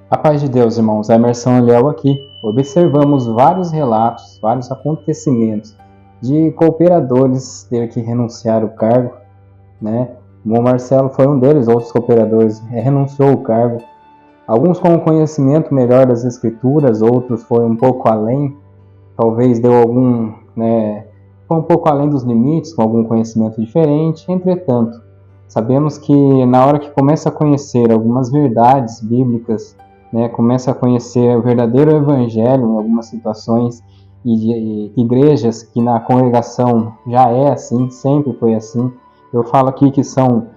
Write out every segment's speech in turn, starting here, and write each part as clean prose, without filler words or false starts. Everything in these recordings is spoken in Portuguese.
A paz de Deus, irmãos. Emerson Eliel aqui. Observamos vários relatos, vários acontecimentos de cooperadores ter que renunciar ao cargo, né? O Marcelo foi um deles, outros cooperadores renunciou ao cargo. Alguns com conhecimento melhor das escrituras, outros foi um pouco além, talvez deu algum, foi um pouco além dos limites, com algum conhecimento diferente. Entretanto, sabemos que na hora que começa a conhecer algumas verdades bíblicas, começa a conhecer o verdadeiro evangelho em algumas situações, e igrejas que na congregação já é assim, sempre foi assim. Eu falo aqui que são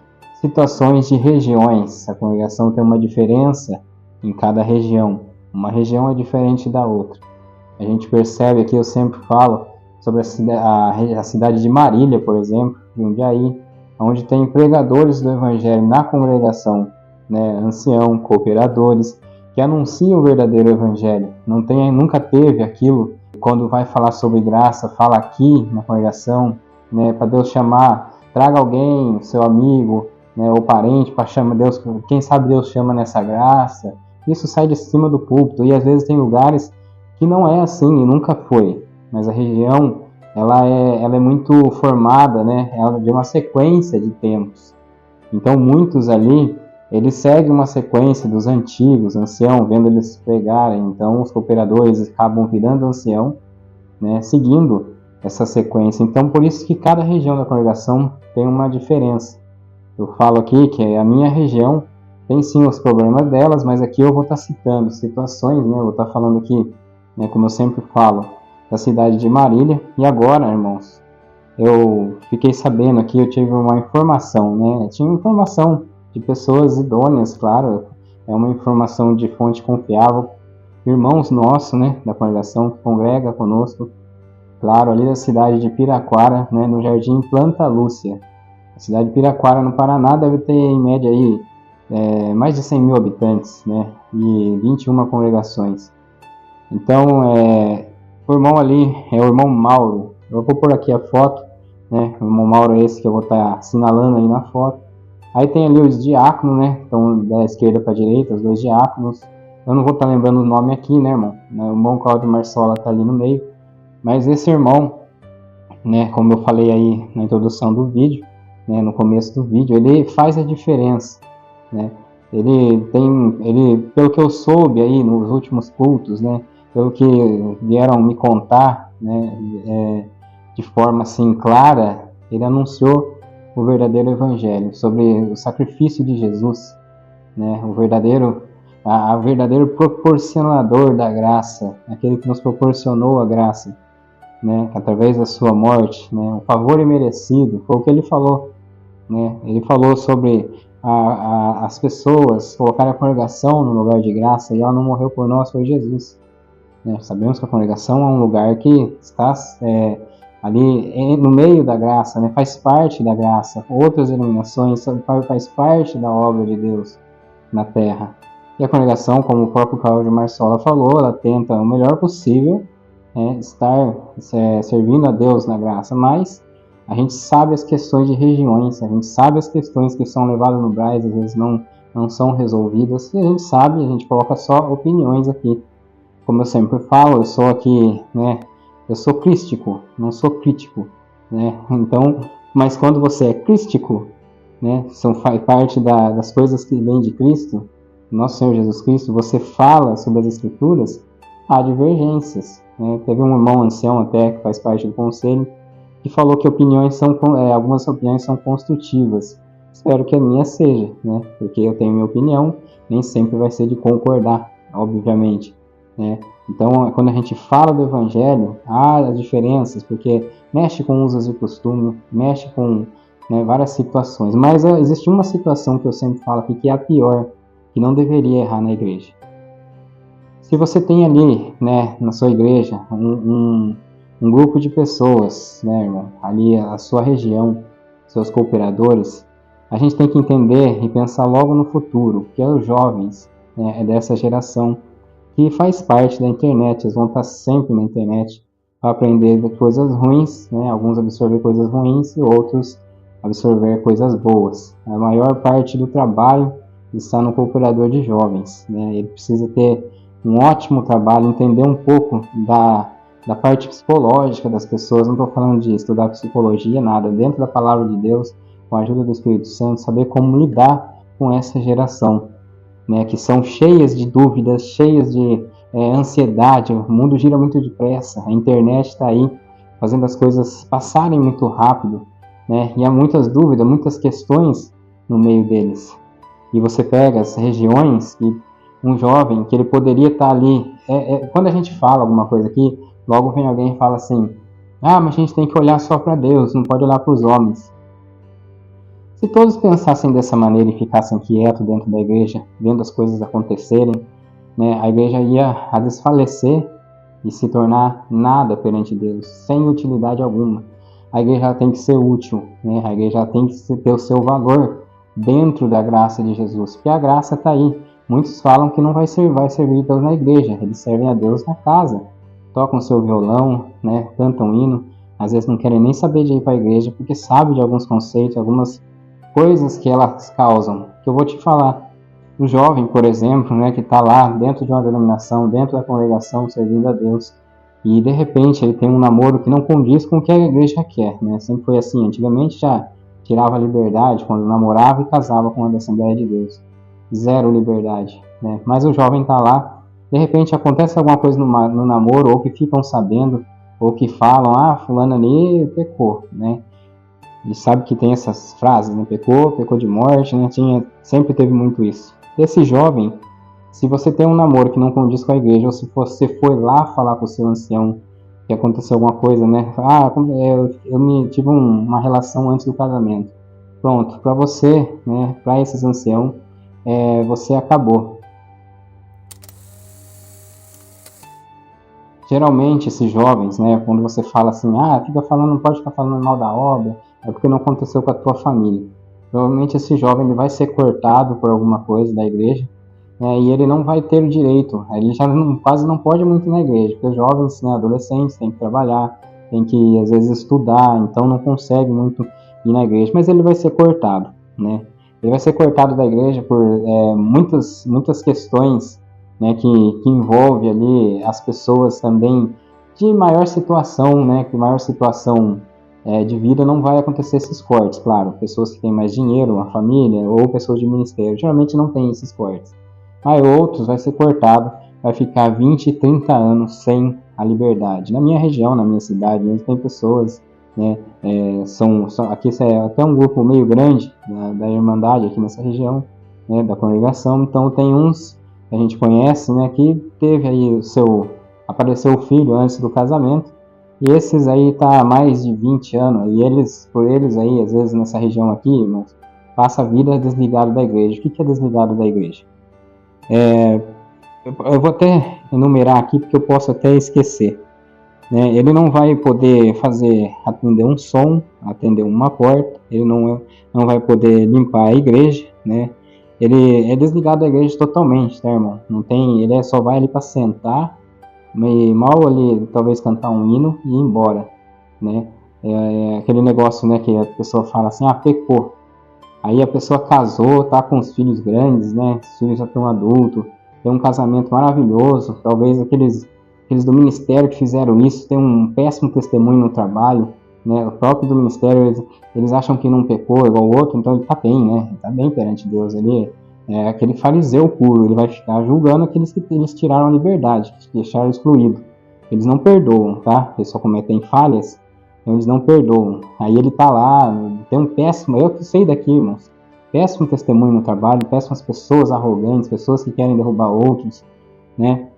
situações de regiões, a congregação tem uma diferença em cada região, uma região é diferente da outra. A gente percebe aqui, eu sempre falo sobre a cidade de Marília, por exemplo, de Jundiaí, onde tem pregadores do evangelho na congregação, ancião, cooperadores, que anunciam o verdadeiro evangelho. Nunca teve aquilo, quando vai falar sobre graça, fala aqui na congregação, para Deus chamar, traga alguém, seu amigo, ou parente, para chamar Deus, quem sabe Deus chama nessa graça. Isso sai de cima do púlpito, e às vezes tem lugares que não é assim e nunca foi, mas a região ela é muito formada, ela de uma sequência de tempos. Então muitos ali, eles seguem uma sequência dos antigos, ancião, vendo eles pregarem. Então os cooperadores acabam virando ancião, seguindo essa sequência. Então por isso que cada região da congregação tem uma diferença. Eu falo aqui que a minha região tem sim os problemas delas, mas aqui eu vou estar citando situações, eu vou estar falando aqui, como eu sempre falo, da cidade de Marília. E agora, irmãos, eu fiquei sabendo aqui, eu tive uma informação, tinha informação de pessoas idôneas, claro, é uma informação de fonte confiável, irmãos nossos, da congregação que congrega conosco, claro, ali da cidade de Piraquara, no Jardim Planta Lúcia. A cidade de Piraquara, no Paraná, deve ter em média aí mais de 100 mil habitantes, e 21 congregações. Então, o irmão ali é o irmão Mauro. Eu vou pôr aqui a foto, o irmão Mauro é esse que eu vou estar assinalando aí na foto. Aí tem ali os diáconos, então da esquerda para a direita, os dois diáconos. Eu não vou estar lembrando o nome aqui, irmão? O irmão Cláudio Marçola está ali no meio. Mas esse irmão, como eu falei aí na introdução do vídeo, no começo do vídeo, ele faz a diferença, Ele, pelo que eu soube aí nos últimos cultos, pelo que vieram me contar, de forma assim clara, ele anunciou o verdadeiro evangelho, sobre o sacrifício de Jesus, o verdadeiro proporcionador da graça, aquele que nos proporcionou a graça, através da sua morte, o favor imerecido, foi o que ele falou, ele falou sobre as pessoas colocarem a congregação no lugar de graça, e ela não morreu por nós, foi Jesus. Sabemos que a congregação é um lugar que está ali no meio da graça, faz parte da graça. Outras denominações faz parte da obra de Deus na terra. E a congregação, como o próprio Cláudio Marçola falou, ela tenta o melhor possível estar servindo a Deus na graça, mas a gente sabe as questões de regiões, a gente sabe as questões que são levadas no Braz, às vezes não são resolvidas, e a gente sabe, a gente coloca só opiniões aqui. Como eu sempre falo, eu sou aqui, eu sou crístico, não sou crítico, Então, mas quando você é crístico, faz parte das coisas que vêm de Cristo, nosso Senhor Jesus Cristo, você fala sobre as Escrituras, há divergências, Teve um irmão ancião até, que faz parte do conselho, que falou que algumas opiniões são construtivas. Espero que a minha seja, porque eu tenho minha opinião, nem sempre vai ser de concordar, obviamente, Então, quando a gente fala do Evangelho, há as diferenças, porque mexe com usos e costumes, mexe com várias situações. Mas existe uma situação que eu sempre falo aqui, que é a pior, que não deveria errar na igreja. Se você tem ali, na sua igreja, um grupo de pessoas, irmão, ali a sua região, seus cooperadores, a gente tem que entender e pensar logo no futuro, que é os jovens, é dessa geração, que faz parte da internet, eles vão estar sempre na internet para aprender coisas ruins, alguns absorver coisas ruins e outros absorver coisas boas. A maior parte do trabalho está no cooperador de jovens, né? Ele precisa ter um ótimo trabalho, entender um pouco da parte psicológica das pessoas. Não estou falando de estudar psicologia, nada. Dentro da palavra de Deus, com a ajuda do Espírito Santo, saber como lidar com essa geração, né? Que são cheias de dúvidas, cheias de ansiedade. O mundo gira muito depressa, a internet está aí fazendo as coisas passarem muito rápido, né? E há muitas dúvidas, muitas questões no meio deles. E você pega as regiões que um jovem que ele poderia estar ali, quando a gente fala alguma coisa aqui, logo vem alguém e fala assim: ah, mas a gente tem que olhar só para Deus, não pode olhar para os homens. Se todos pensassem dessa maneira e ficassem quietos dentro da igreja, vendo as coisas acontecerem, né, a igreja ia a desfalecer e se tornar nada perante Deus, sem utilidade alguma. A igreja tem que ser útil, né? A igreja tem que ter o seu valor dentro da graça de Jesus, porque a graça está aí. Muitos falam que não vai servir Deus na igreja, eles servem a Deus na casa, tocam seu violão, né, cantam hino, às vezes não querem nem saber de ir para a igreja, porque sabem de alguns conceitos, algumas coisas que elas causam, que eu vou te falar. O jovem, por exemplo, né, que está lá dentro de uma denominação, dentro da congregação, servindo a Deus, e de repente ele tem um namoro que não condiz com o que a igreja quer, né? Sempre foi assim. Antigamente já tirava a liberdade quando namorava e casava com a da Assembleia de Deus. Zero liberdade, né? Mas o jovem está lá, de repente acontece alguma coisa no namoro, ou que ficam sabendo, ou que falam: ah, fulano ali pecou, né? Ele sabe que tem essas frases, né? Pecou de morte, né? Sempre teve muito isso. Esse jovem, se você tem um namoro que não condiz com a igreja, ou se você foi lá falar com o seu ancião que aconteceu alguma coisa, né? Ah, eu tive uma relação antes do casamento. Pronto, para você, né? Para esses anciãos, você acabou. Geralmente esses jovens, né? Quando você fala assim, ah, não pode ficar falando mal da obra, é porque não aconteceu com a tua família. Provavelmente esse jovem ele vai ser cortado por alguma coisa da igreja, e ele não vai ter o direito. Ele já quase não pode muito ir na igreja, porque os jovens, né, adolescentes, têm que trabalhar, têm que às vezes estudar, então não consegue muito ir na igreja, mas ele vai ser cortado, né? Ele vai ser cortado da igreja por muitas questões, né, que envolve ali as pessoas também de maior situação, né, que maior situação de vida. Não vai acontecer esses cortes, claro. Pessoas que têm mais dinheiro, uma família, ou pessoas de ministério, geralmente não tem esses cortes. Mas outros vai ser cortado, vai ficar 20, 30 anos sem a liberdade. Na minha região, na minha cidade, mesmo tem pessoas, né, aqui é até um grupo meio grande da Irmandade aqui nessa região, né, da congregação. Então tem uns que a gente conhece, né, que teve aí apareceu o filho antes do casamento, e esses aí tá há mais de 20 anos, e por eles aí, às vezes nessa região aqui, irmãos, passa a vida desligado da igreja. O que é desligado da igreja? Eu vou até enumerar aqui, porque eu posso até esquecer, né? Ele não vai poder atender um som, atender uma porta, ele não vai poder limpar a igreja, né? Ele é desligado da igreja totalmente, tá, irmão? Não tem, ele só vai ali para sentar, mal ali, talvez cantar um hino e ir embora, né? Aquele negócio, né, que a pessoa fala assim, ah, pecou. Aí a pessoa casou, tá com os filhos grandes, né? Os filhos já estão adultos, tem um casamento maravilhoso. Talvez aqueles do ministério que fizeram isso tem um péssimo testemunho no trabalho, né? O próprio do ministério, eles acham que não pecou igual o outro, então ele tá bem, né? Ele tá bem perante Deus. Ele é aquele fariseu puro, ele vai ficar julgando aqueles que eles tiraram a liberdade, que deixaram excluído. Eles não perdoam, tá? Eles só cometem falhas, então eles não perdoam. Aí ele tá lá, tem um péssimo, eu que sei daqui, irmãos, péssimo testemunho no trabalho, péssimas pessoas arrogantes, pessoas que querem derrubar outros, né?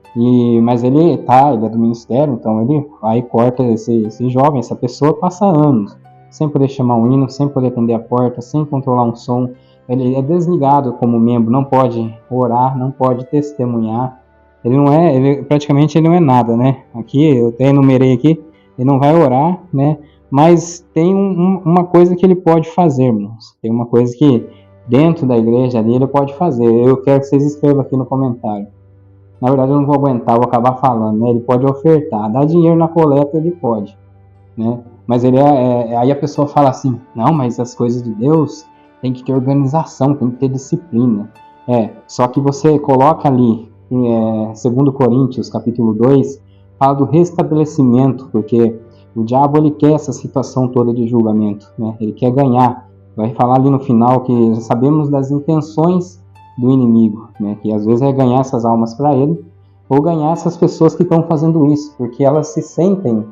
Mas ele é do ministério, então ele aí corta esse jovem, essa pessoa passa anos sem poder chamar um hino, sem poder atender a porta, sem controlar um som. Ele é desligado como membro, não pode orar, não pode testemunhar. Praticamente ele não é nada, né? Aqui, eu até enumerei aqui, ele não vai orar, né? Mas tem uma coisa que ele pode fazer, irmãos. Tem uma coisa que dentro da igreja ali ele pode fazer. Eu quero que vocês escrevam aqui no comentário. Na verdade eu não vou aguentar, vou acabar falando, né? Ele pode ofertar, dar dinheiro na coleta ele pode, né? Mas aí a pessoa fala assim, não, mas as coisas de Deus tem que ter organização, tem que ter disciplina. Só que você coloca ali, 2 Coríntios, capítulo 2, fala do restabelecimento, porque o diabo ele quer essa situação toda de julgamento, né? Ele quer ganhar. Vai falar ali no final que sabemos das intenções do inimigo, né? Que às vezes é ganhar essas almas para ele, ou ganhar essas pessoas que estão fazendo isso, porque elas se sentem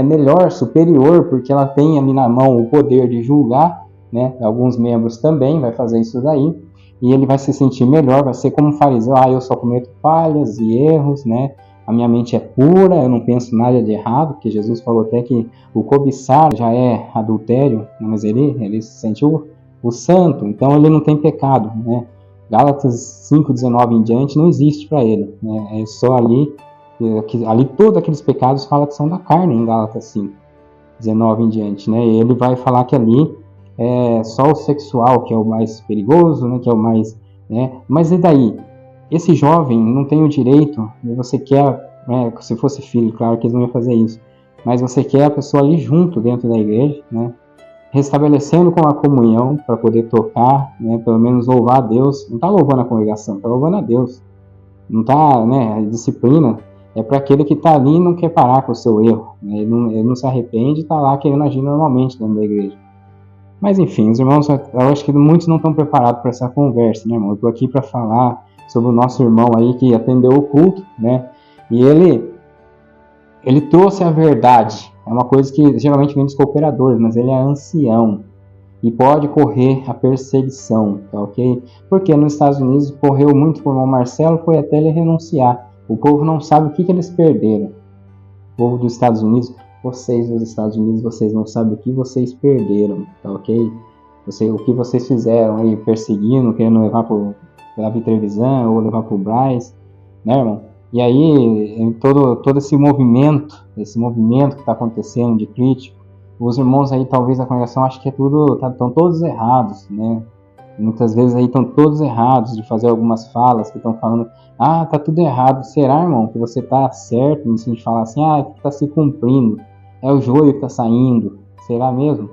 melhor, superior, porque ela tem ali na mão o poder de julgar, né? Alguns membros também vai fazer isso daí, e ele vai se sentir melhor, vai ser como um fariseu, eu só cometo falhas e erros, né? A minha mente é pura, eu não penso nada de errado, porque Jesus falou até que o cobiçar já é adultério, mas ele se sentiu o santo, então ele não tem pecado, né? Gálatas 5:19 em diante não existe para ele, né? É só ali todos aqueles pecados fala que são da carne em Gálatas 5:19 em diante, né? E ele vai falar que ali é só o sexual que é o mais perigoso, né? Que é o mais, né? Mas e daí? Esse jovem não tem o direito, você quer, né, se fosse filho, claro que eles não iam fazer isso, mas você quer a pessoa ali junto dentro da igreja, né, restabelecendo com a comunhão para poder tocar, né, pelo menos louvar a Deus. Não está louvando a congregação, está louvando a Deus. Não está, né, a disciplina é para aquele que está ali e não quer parar com o seu erro, né, ele não se arrepende e está lá querendo agir normalmente dentro da igreja. Mas enfim, os irmãos, eu acho que muitos não estão preparados para essa conversa, né, irmão? Eu estou aqui para falar sobre o nosso irmão aí que atendeu o culto, né? E ele trouxe a verdade. É uma coisa que geralmente vem dos cooperadores, mas ele é ancião e pode correr a perseguição, tá ok? Porque nos Estados Unidos correu muito por irmão Marcelo, foi até ele renunciar. O povo não sabe o que eles perderam. O povo dos Estados Unidos, vocês dos Estados Unidos, vocês não sabem o que vocês perderam, tá ok? O que vocês fizeram aí, perseguindo, querendo levar pro Davi Trevisan ou levar pro Braz, né, irmão? E aí, todo esse movimento que está acontecendo de crítico, os irmãos aí, talvez a congregação, acho que estão todos errados, né? Muitas vezes aí estão todos errados de fazer algumas falas que estão falando, tá tudo errado. Será, irmão, que você tá certo nisso de falar assim, que tá se cumprindo, é o joio que tá saindo? Será mesmo?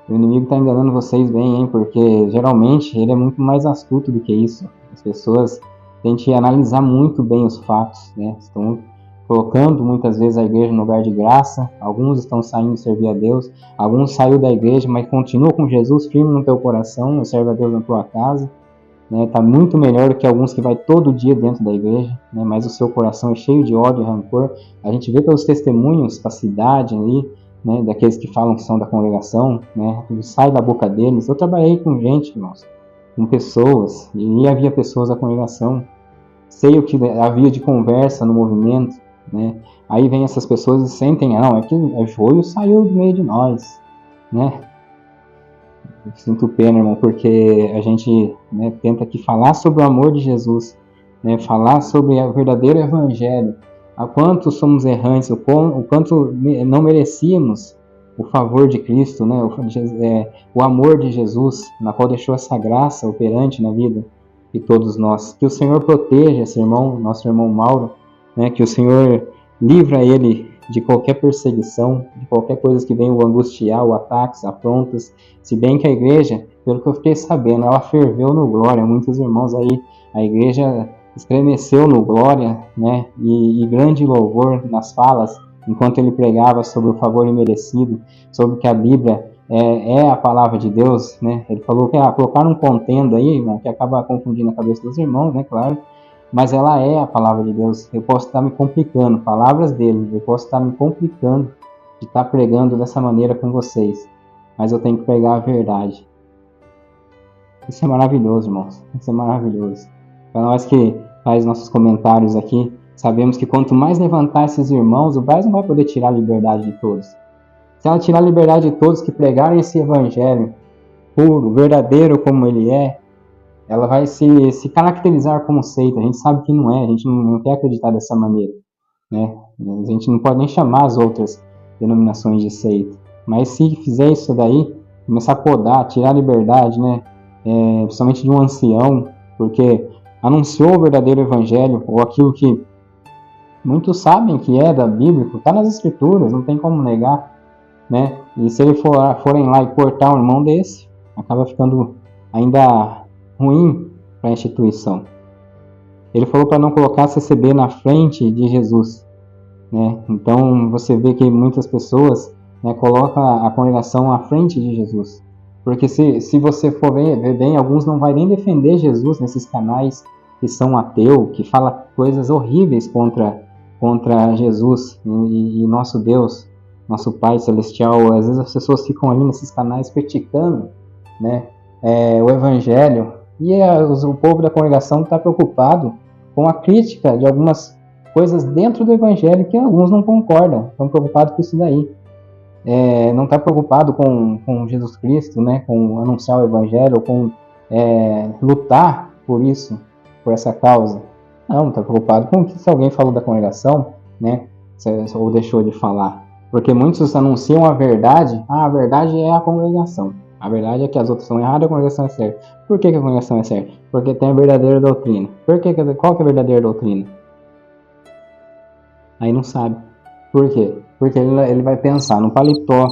O inimigo está enganando vocês bem, hein? Porque geralmente ele é muito mais astuto do que isso. As pessoas têm que analisar muito bem os fatos, né? Estão colocando muitas vezes a igreja no lugar de graça. Alguns estão saindo de servir a Deus. Alguns saíram da igreja, mas continuam com Jesus firme no teu coração, serve a Deus na tua casa. Né? Tá muito melhor do que alguns que vai todo dia dentro da igreja, né? Mas o seu coração é cheio de ódio e rancor. A gente vê pelos testemunhos da cidade ali, né, daqueles que falam que são da congregação, né, sai da boca deles. Eu trabalhei com gente, irmãos, com pessoas, e havia pessoas da congregação, sei o que havia de conversa no movimento, né, aí vem essas pessoas e sentem, é que o joio saiu do meio de nós, né. Eu sinto pena, irmão, porque a gente, né, tenta aqui falar sobre o amor de Jesus, né, falar sobre o verdadeiro evangelho, a quanto somos errantes, o quanto não merecíamos o favor de Cristo, né, o amor de Jesus, na qual deixou essa graça operante na vida de todos nós. Que o Senhor proteja esse irmão, nosso irmão Mauro, né, que o Senhor livra ele de qualquer perseguição, de qualquer coisa que venha o angustiar, o ataques, afrontas. Se bem que a igreja, pelo que eu fiquei sabendo, ela ferveu no glória. Muitos irmãos aí, a igreja estremeceu no glória, né? E grande louvor nas falas, enquanto ele pregava sobre o favor imerecido, sobre que a Bíblia é a palavra de Deus, né? Ele falou que colocaram um contendo aí, irmão, que acaba confundindo a cabeça dos irmãos, né? Claro. Mas ela é a palavra de Deus. Eu posso estar me complicando, palavras dele, eu posso estar me complicando de estar pregando dessa maneira com vocês, mas eu tenho que pregar a verdade. Isso é maravilhoso, irmãos. Isso é maravilhoso. Para nós que faz nossos comentários aqui, sabemos que quanto mais levantar esses irmãos, o Braz não vai poder tirar a liberdade de todos. Se ela tirar a liberdade de todos que pregarem esse evangelho puro, verdadeiro como ele é, ela vai se caracterizar como seita. A gente sabe que não é, a gente não quer acreditar dessa maneira, né? A gente não pode nem chamar as outras denominações de seita. Mas se fizer isso daí, começar a podar, tirar a liberdade, né? Principalmente de um ancião, porque anunciou o verdadeiro evangelho, ou aquilo que muitos sabem que é da Bíblia, está nas escrituras, não tem como negar, né? E se eles forem lá e cortar um irmão desse, acaba ficando ainda ruim para a instituição. Ele falou para não colocar CCB na frente de Jesus, né? Então você vê que muitas pessoas, né, colocam a congregação à frente de Jesus. Porque se você for ver bem, alguns não vai nem defender Jesus nesses canais que são ateu, que fala coisas horríveis contra Jesus e nosso Deus, nosso Pai Celestial. Às vezes as pessoas ficam ali nesses canais criticando, né, o Evangelho, e o povo da congregação está preocupado com a crítica de algumas coisas dentro do Evangelho que alguns não concordam, estão preocupados com isso daí. Não está preocupado com Jesus Cristo, né, com anunciar o Evangelho, com lutar por isso, por essa causa. Não está preocupado com que se alguém falou da congregação, né, ou deixou de falar. Porque muitos anunciam a verdade é a congregação. A verdade é que as outras são erradas e a congregação é certa. Por que a congregação é certa? Porque tem a verdadeira doutrina. Qual que é a verdadeira doutrina? Aí não sabe. Por quê? Porque ele vai pensar no paletó,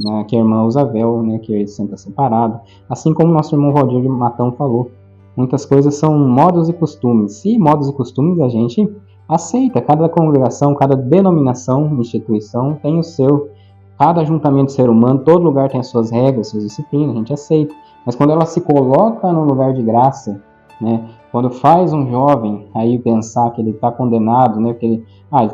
né, que a irmã usa véu, né, que ele senta separado. Assim como nosso irmão Valdir de Matão falou. Muitas coisas são modos e costumes. E modos e costumes a gente aceita. Cada congregação, cada denominação, instituição tem o seu. Cada ajuntamento ser humano, todo lugar tem as suas regras, suas disciplinas, a gente aceita. Mas quando ela se coloca no lugar de graça, né, quando faz um jovem aí pensar que ele está condenado, né, porque ele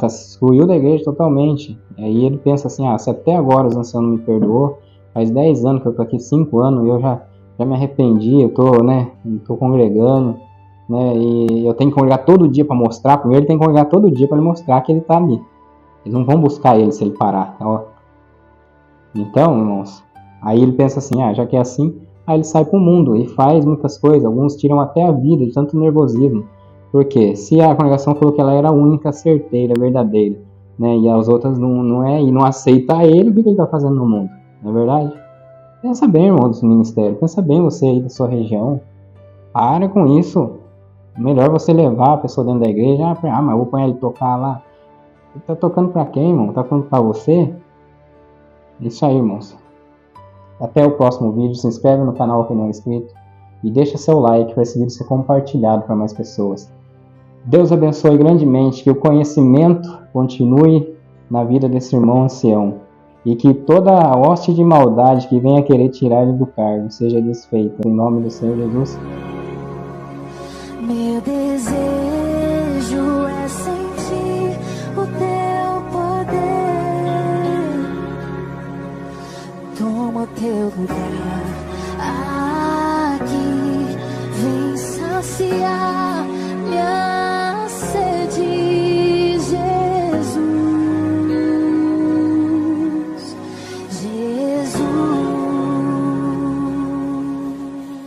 excluiu da igreja totalmente. Aí ele pensa assim, se até agora os anciãos não me perdoou, faz 10 anos que eu estou aqui, 5 anos, e eu já me arrependi, eu estou congregando, né, e eu tenho que congregar todo dia para mostrar, primeiro ele tem que congregar todo dia para ele mostrar que ele está ali. Eles não vão buscar ele se ele parar. Então, irmãos, aí ele pensa assim, já que é assim, aí ele sai para o mundo e faz muitas coisas, alguns tiram até a vida de tanto nervosismo. Porque se a congregação falou que ela era a única, certeira, verdadeira, né, e as outras não é, e não aceita ele, o que ele está fazendo no mundo? Não é verdade? Pensa bem, irmão, do ministério, pensa bem você aí da sua região. Para com isso. Melhor você levar a pessoa dentro da igreja, mas eu vou pôr ele tocar lá. Ele tá tocando para quem, irmão? Tá tocando para você? Isso aí, irmãos. Até o próximo vídeo. Se inscreve no canal quem não é inscrito. E deixa seu like para esse vídeo ser compartilhado para mais pessoas. Deus abençoe grandemente. Que o conhecimento continue na vida desse irmão ancião. E que toda a hoste de maldade que venha querer tirar ele do cargo seja desfeita. Em nome do Senhor Jesus. Meu desejo